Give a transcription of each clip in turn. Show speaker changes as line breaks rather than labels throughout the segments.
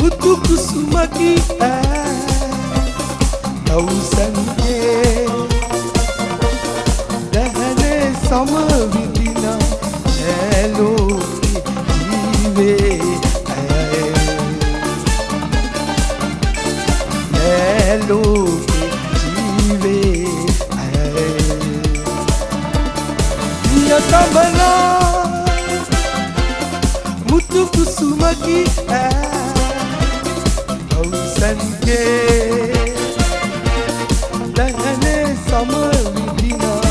Mutu kusumaki තවුසන්ගේ දැහැනේ සමවිදිනා ඇලෝකි ජීවේ ඇලෝකි ජීවේ යතමනා මුතු කුසුමකි තවුසන්ගේ දැහැනේ සමවිදිනා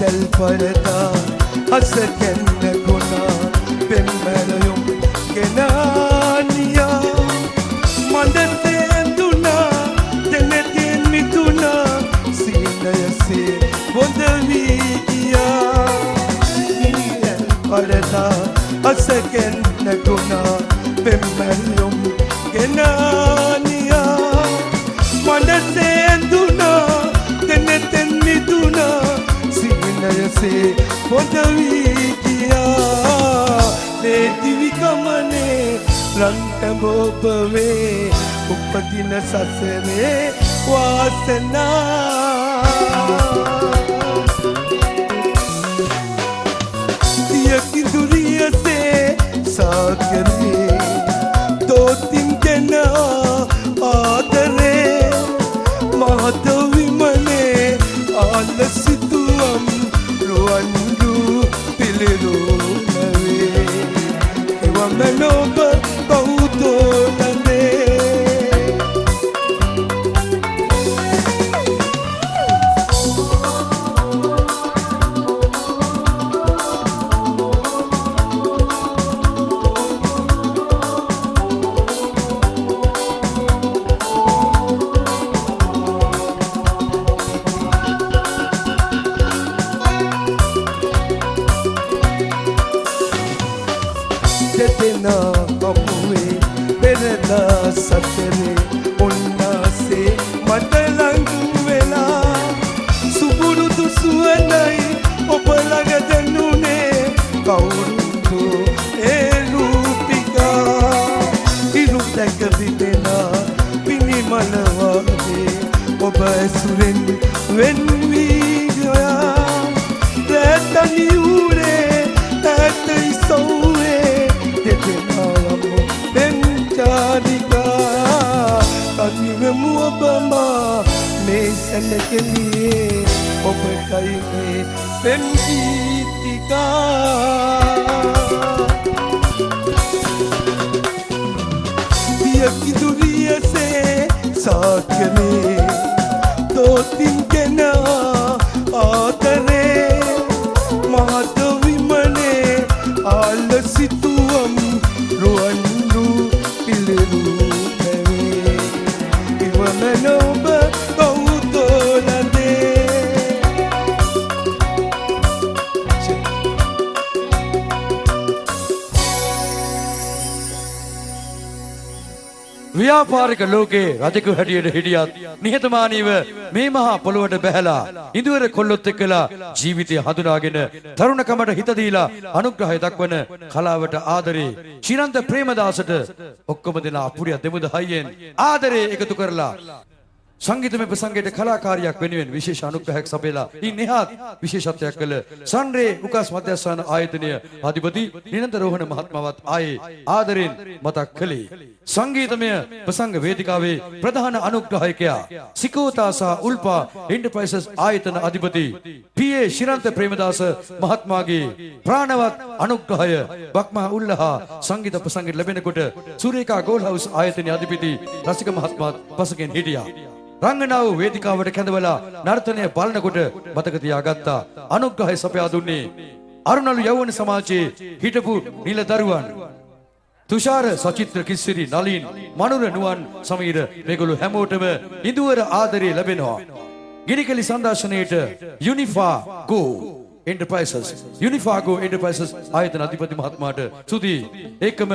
සැල්පරදා හස කැන්න ගුණා පෙම්මැලයුම් ගෙනානියා මන්දසේ ඇඳුනා දෙනෙතින් මිතුනා සීනයසේ බොඳ වී ගියා සැල්පරදා හස කැන්න ගුණා පෙම්මැලයුම් ගෙනානියා මන්දසේ ඇඳුනා දෙනෙතින් මිතුනා සීනයසේ බොඳ වී ගියා මේ දිවිගමනේ රන්ටඹොබවේ උපදින සසරේ වාසනා දියකිඳුරියසේ සාගරේ දෝතින් ගෙන ආදරේ මහත විමනේ ආලසිතුවම් රුවන්දු පිළිරුණවේ එවමනොබ කවුතෝනනේ සතරේ ඔන්නාසේ මට ලඟු වෙලා සුබුරුදු සුවඳයි ඔබ ළඟ දැනුනේ කවුරුන්දු ඒ රූපිකා ඉරු දැක විදෙනා පිනිමල වගේ ඔබ ඇසුරෙන් වෙන් වී ගියා රැතනි උරේ ඇතයි සෝවේ දෙදෙනාම කදිවෙමු ඔබමා මේ සැලකෙලියේ ඔබටයි මේ පෙම් ගීතිකා දියකිඳුරියසේ සාගරේ දෝතින් ගෙන ආදරේ මහත විමනේ ආලසිතුවම් රුවන්දු පිළිරු මනෝබ කවුතෝනදේ
ව්‍යාපාරික ලෝකේ රජකු හැටියට හිටියත් නිහතමානීව මේ මහා පොළොවට බැහැලා ඉඳුවර කොල්ලොත් එක්කලා ජීවිතය හඳුනාගෙන තරුණකමට හිත දීලා අනුග්‍රහය දක්වන කලාවට ආදරේ ශිරන්ත ප්‍රේමදාසට ඔක්කොම දෙනා අපුරිය දෙමුද හයියෙන් ආදරේ එකතු කරලා සංගීතමය ප්‍රසංගයට කලාකාරියක් වෙනුවෙන් විශේෂ අනුග්‍රහයක් සපයලා ඉන්නේහත් විශේෂත්වයක් කළ සන්රේ උකස් මධ්‍යස්ථාන ආයතනය අධිපති නිරන්තර රෝහණ මහත්මයාවත් ආයේ ආදරෙන් මතක් කළේ සංගීතමය ප්‍රසංග වේදිකාවේ ප්‍රධාන අනුග්‍රහයකයා සිකෝතා සහ උල්පා එන්ටර්ප්‍රයිසස් ආයතන අධිපති පී.ඒ. ශිරන්ත ප්‍රේමදාස මහත්මයාගේ ප්‍රාණවත් අනුග්‍රහය බක්මා උල්ලහා සංගීත ප්‍රසංගයට ලැබෙනකොට සූරේකා ගෝල් හවුස් ආයතනයේ අධිපති රසික මහත්මයාත් පසුගෙන් හිටියා. රංගනාව වේදිකාවට කැඳවලා නර්තනය බලනකොට මතක තියාගත්තා අනුග්‍රහය සපයා දුන්නේ අරුණලු යෞවන සමාජයේ හිටපු නිලදරුවන් තුෂාර සචිත්‍ර කිස්සිරි නලින් මනුර නුවන් සමීර මේගොල්ලෝ හැමෝටම ඉදුවර ආදරය ලැබෙනවා. ගිනිකලි සංදර්ශනයේට යුනිෆාගෝ එන්ටර්ප්‍රයිසස් ආයතන අධිපති මහත්මයාට ස්තුතියි. ඒකම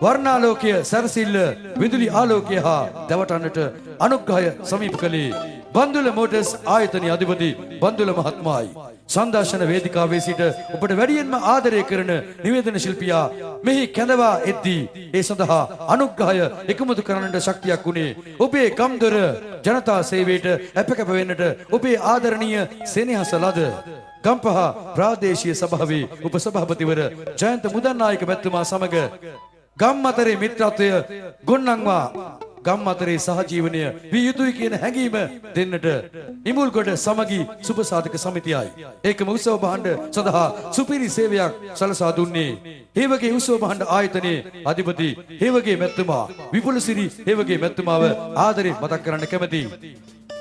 වර්ණාලෝකය සැරසිල්ල විදුලි ආලෝකය හා දවටන්නට අනුග්‍රහය සමීප කළේ බන්දුල මෝටර්ස් ආයතනයේ අධිපති බන්දුල මහත්මයායි. සංදර්ශන වේදිකාවේ සිට ඔබට වැඩියෙන්ම ආදරය කරන නිවේදන ශිල්පියා මෙහි කැඳවා එද්දී ඒ සඳහා අනුග්‍රහය එකමුතු කරන්නට ශක්තියක් උනේ ඔබේ ගම්දොර ජනතා සේවයට අපකප වෙන්නට ඔබේ ආදරණීය සෙනෙහස ලද ගම්පහ ප්‍රාදේශීය සභාවේ උපසභාපතිවර ජයන්ත මුදන්නායක මැතිතුමා සමග ගම්මතරේ මිත්‍රත්වය ගොන්නන්වා ගම්මතරේ සහජීවනය විය යුතුයි කියන හැඟීම දෙන්නට ඉමුල්ගොඩ සමගි සුබසාධක සමිතියයි. ඒකම උත්සව භාණ්ඩ සඳහා සුපිරි සේවයක් සලසා දුන්නේ හේවගේ උත්සව භාණ්ඩ ආයතනයේ අධිපති හේවගේ මැතිතුමා විපුලසිරි හේවගේ මැතිතුමාව ආදරෙන් මතක් කරන්න කැමැතියි.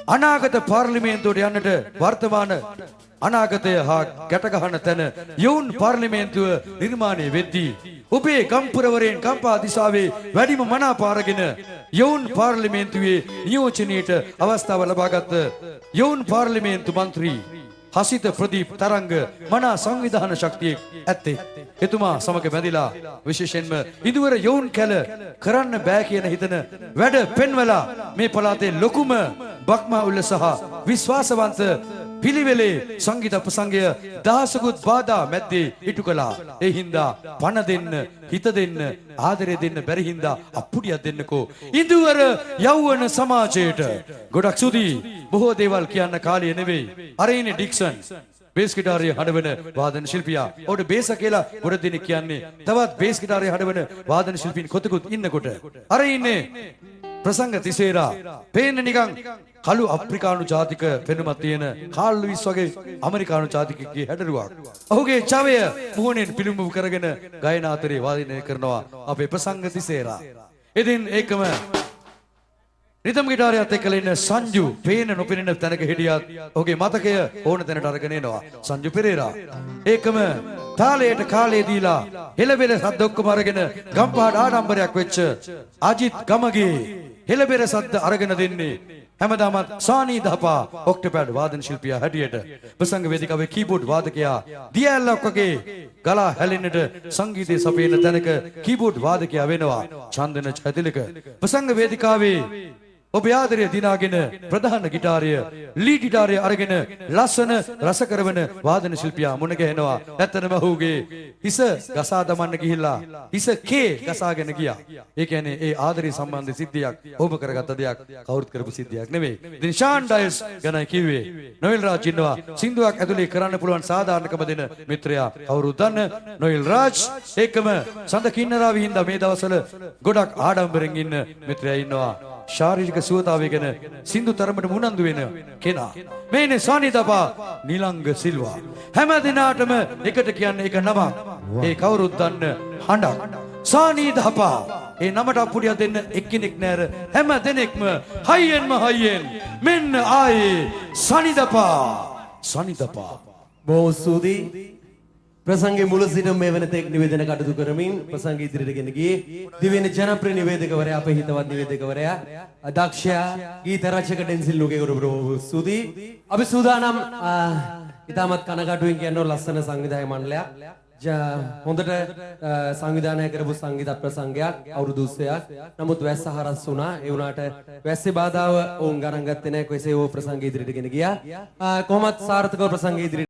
අනාගත පාර්ලිමේන්තුවට යන්නට වර්තමාන අනාගතය හා ගැටගහන තැන යොවුන් පාර්ලිමේන්තුව නිර්මාණය වෙද්දී ඔබේ ගම්පුරවරයන් කම්පා දිසාවේ වැඩිම මනාප අරගෙන යොවුන් පාර්ලිමේන්තුවේ නියෝජනයට අවස්ථාව ලබාගත් යොවුන් පාර්ලිමේන්තු මන්ත්‍රී හසිත ප්‍රදීප් තරංග මනා සංවිධාන ශක්තියෙක් ඇත්තේ. එතුමා සමග බැඳිලා විශේෂයෙන්ම ඉදුවර යොවුන් කැල කරන්න බෑ කියන හිතන වැඩ පෙන්වලා මේ පළාතේ ලොකුම බක්මා උල්ල සහ විශ්වාසවන්ත පිළිවෙලේ සංගීත ප්‍රසංගය දහසකුත් බාධා මැද්දේ ඉටු කළා. ඒ හින්දා පණ දෙන්න, හිත දෙන්න, ආදරය දෙන්න බැරි හින්දා අප්පුඩියක් දෙන්නකෝ. ඉදුවර යෞවන සමාජයට ගොඩක් සුදී බොහෝ දේවල් කියන්න කාලය නෙවෙයි. අර ඉන්නේ ඩික්සන් බේස් ගිටාරය හඩවන වාදන ශිල්පියා. ඔහුට බේස කියලා ගොඩ දෙනෙක් කියන්නේ. තවත් බේස් ගිටාරය හඩවන වාදන ශිල්පීන් කොතෙකුත් ඉන්නකොට. අර ඉන්නේ ප්‍රසංග තිසේරා. පේන්නේ නිකන් කළු අප්‍රිකානු ජාතික පෙනුමක් තියෙන කාල් ලුයිස් වගේ ඇමරිකානු ජාතිකයෙක්ගේ හැඩරුවක්. ඔහුගේ චවය මුහුණෙන් පිළිඹු කරගෙන ගායනා අතරේ වාදනය කරනවා අපේ ප්‍රසංග තිසේරා. ඉතින් ඒකම රිද්ම් ගිටාරයත් එක්කලා ඉන්න සංජු පේන නොපෙනෙන තැනක හිටියත් ඔහුගේ මතකය ඕන තැනට අරගෙන එනවා. සංජු පෙරේරා. ඒකම තාලයට කාලේ දීලා හෙළබෙල සද්ද ඔක්කොම අරගෙන ගම්පහට ආඩම්බරයක් වෙච්ච අජිත් ගමගේ හෙළබෙල සද්ද අරගෙන දෙන්නේ හැමදාමත් සානී දහපා ඔක්ටෝපෑඩ් වාදන ශිල්පියා හැටියට ප්‍රසංග වේදිකාවේ කීබෝඩ් වාදකයා දියැලක් වගේ ගලා හැලෙන්නට සංගීතයේ සපයන තැනක කීබෝඩ් වාදකයා වෙනවා චන්දන චෛතලික. ප්‍රසංග වේදිකාවේ ඔබ ආදරය දිනාගෙන ප්‍රධාන ගිටාරය ලීඩ් ගිටාරය අරගෙන ලස්සන රස කරවන වාදන ශිල්පියා මුණ ගැහෙනවා. ඇත්තටම ඔහුගේ හිස ගසා දමන්න ගිහිල්ලා හිස කේ ගසාගෙන ගියා. ඒ කියන්නේ ඒ ආදරය සම්බන්ධ සිද්ධියක් ඔබ කරගත්ත දෙයක් කවුරුත් කරපු සිද්ධියක් නෙවෙයි. ඉතින් ෂාන් ඩයස් ගැන කිව්වේ නොයල් රාජ් ඉන්නවා. සින්දුවක් ඇතුලේ කරන්න පුළුවන් සාධාරණකම දෙන මිත්‍රයා කවුරුත් දන්න නොයල් රාජ්. ඒකම සඳ කින්නරාවේ හින්දා මේ දවස්වල ගොඩක් ආඩම්බරෙන් ඉන්න මිත්‍රයා ඉන්නවා. ශාරීරික සුවතාවය ගැන සින්දු තරමට මුනන්දු වෙන කෙනා. මේනේ සානිදපා නිලංග සිල්වා. හැම දිනාටම එකට කියන්නේ එක නමක්. ඒ කවුරුත් දන්න හඬක්. සානිදපා. ඒ නමට අප්පුඩියක් දෙන්න එක්කෙනෙක් නෑර හැම දෙනෙක්ම හයියෙන්ම හයියෙන් මෙන්න ආයේ සානිදපා. සානිදපා.
බොහෝ ස්තුතියි. ප්‍රසංගයේ මුල සිට මේ වෙනතෙක් නිවේදන කටයුතු කරමින් ප්‍රසංග ඉදිරියට ගෙන ගියේ දිවෙන ජනප්‍රිය නිවේදකවරයා අපේ හිතවත් නිවේදකවරයා අදක්ෂයා ගීත රචක ඩෙන්සිල් නුගේගොඩ බොහෝ ස්තුතියි. අපි සූදානම් ඉතාමත් කනගාටුවෙන් කියනවා ලස්සන සංවිධායක මණ්ඩලයක් හොඳට සංවිධානය කරපු සංගීත ප්‍රසංගයක් අවුරුදු 20ක්. නමුත් වැස්ස හරස් වුණා. ඒ වුණාට වැස්සේ බාධාව වුන් ගණන් ගත්තේ නැහැ. කොහේසේ ඕ ප්‍රසංගය ඉදිරියට ගෙන ගියා. කොහොමත් සාර්ථකව ප්‍රසංගය ඉදිරියට